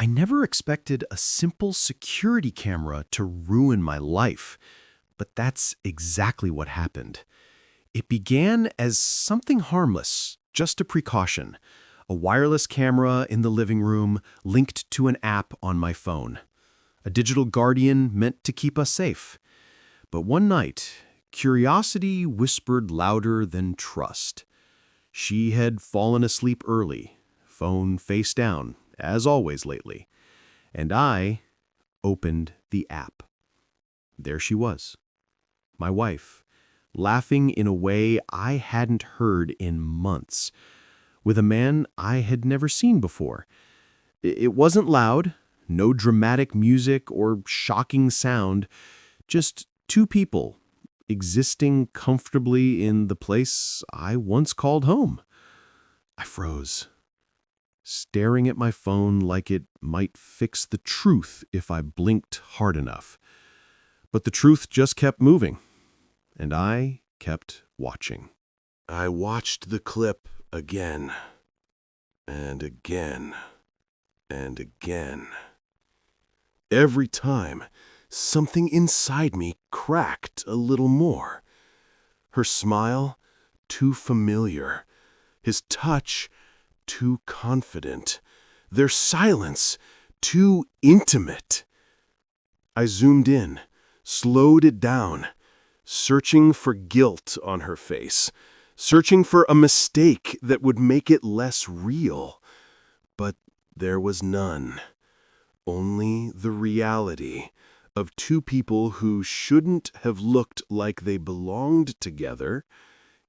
I never expected a simple security camera to ruin my life, but that's exactly what happened. It began as something harmless, just a precaution, a wireless camera in the living room linked to an app on my phone, a digital guardian meant to keep us safe. But one night, curiosity whispered louder than trust. She had fallen asleep early, phone face down, as always lately, and I opened the app. There she was, my wife, laughing in a way I hadn't heard in months, with a man I had never seen before. It wasn't loud, no dramatic music or shocking sound, just two people existing comfortably in the place I once called home. I froze, staring at my phone like it might fix the truth if I blinked hard enough. But the truth just kept moving, and I kept watching. I watched the clip again, and again, and again. Every time, something inside me cracked a little more. Her smile, too familiar. His touch, too confident. Their silence, too intimate. I zoomed in, slowed it down, searching for guilt on her face, searching for a mistake that would make it less real. But there was none. Only the reality of two people who shouldn't have looked like they belonged together,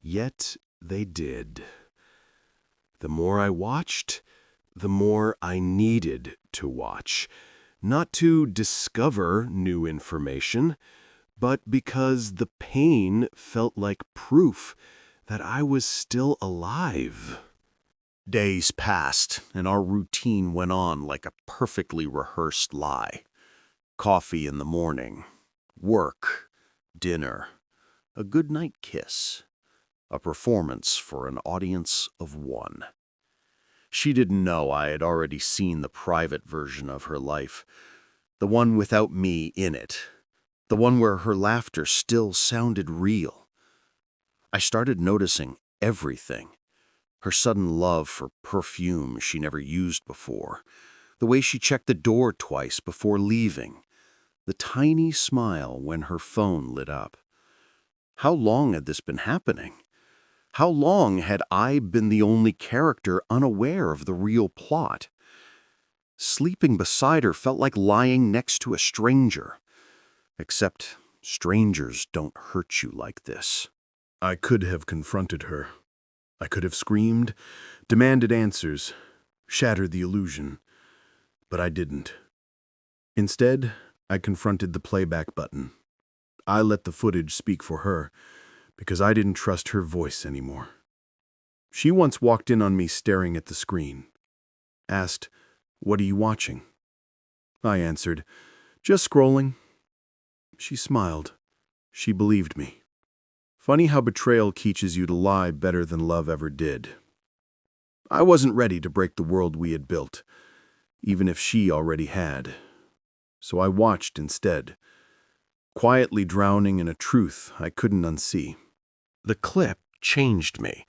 yet they did. The more I watched, the more I needed to watch, not to discover new information, but because the pain felt like proof that I was still alive. Days passed, and our routine went on like a perfectly rehearsed lie. Coffee in the morning, work, dinner, a goodnight kiss, a performance for an audience of one. She didn't know I had already seen the private version of her life, the one without me in it, the one where her laughter still sounded real. I started noticing everything. Her sudden love for perfume she never used before, the way she checked the door twice before leaving, the tiny smile when her phone lit up. How long had this been happening? How long had I been the only character unaware of the real plot? Sleeping beside her felt like lying next to a stranger. Except strangers don't hurt you like this. I could have confronted her. I could have screamed, demanded answers, shattered the illusion. But I didn't. Instead, I confronted the playback button. I let the footage speak for her, because I didn't trust her voice anymore. She once walked in on me staring at the screen. Asked, "What are you watching?" I answered, "Just scrolling." She smiled. She believed me. Funny how betrayal teaches you to lie better than love ever did. I wasn't ready to break the world we had built, even if she already had. So I watched instead, quietly drowning in a truth I couldn't unsee. The clip changed me,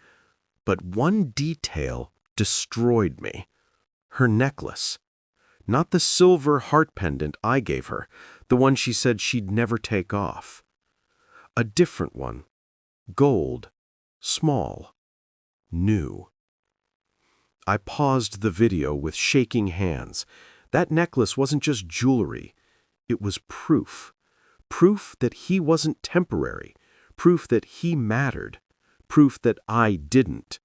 but one detail destroyed me. Her necklace. Not the silver heart pendant I gave her, the one she said she'd never take off. A different one. Gold. Small. New. I paused the video with shaking hands. That necklace wasn't just jewelry. It was proof. Proof that he wasn't temporary. Proof that he mattered. Proof that I didn't.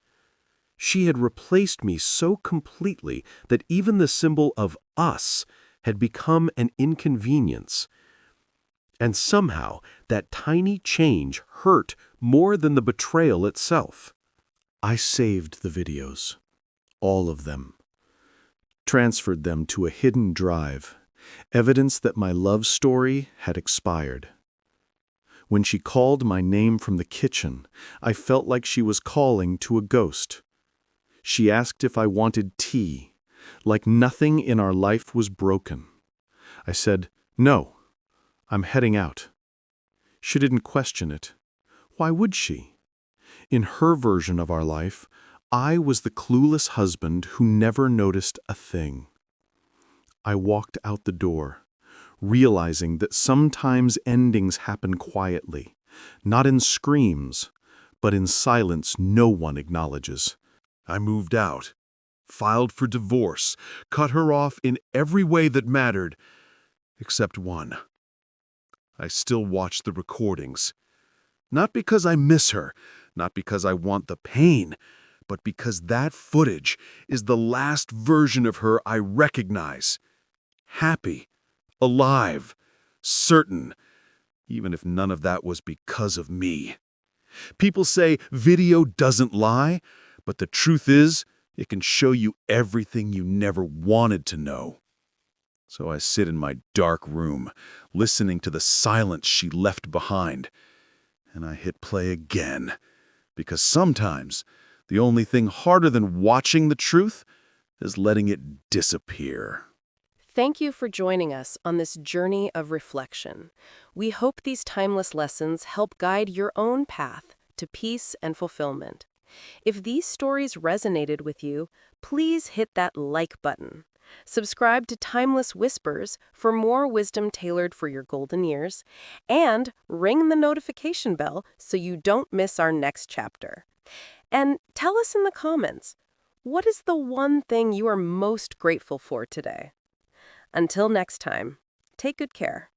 She had replaced me so completely that even the symbol of us had become an inconvenience. And somehow, that tiny change hurt more than the betrayal itself. I saved the videos. All of them. Transferred them to a hidden drive. Evidence that my love story had expired. When she called my name from the kitchen, I felt like she was calling to a ghost. She asked if I wanted tea. like nothing in our life was broken. I said, "No, I'm heading out." She didn't question it. Why would she? In her version of our life, I was the clueless husband who never noticed a thing. I walked out the door, realizing that sometimes endings happen quietly, not in screams, but in silence no one acknowledges. I moved out, filed for divorce, cut her off in every way that mattered, except one. I still watch the recordings. Not because I miss her, not because I want the pain, but because that footage is the last version of her I recognize. Happy, alive, certain, even if none of that was because of me. People say video doesn't lie, but the truth is, it can show you everything you never wanted to know. So I sit in my dark room, listening to the silence she left behind, and I hit play again, because sometimes the only thing harder than watching the truth is letting it disappear. Thank you for joining us on this journey of reflection. We hope these timeless lessons help guide your own path to peace and fulfillment. If these stories resonated with you, please hit that like button. Subscribe to Timeless Whispers for more wisdom tailored for your golden years, and ring the notification bell so you don't miss our next chapter. And tell us in the comments, what is the one thing you are most grateful for today? Until next time, take good care.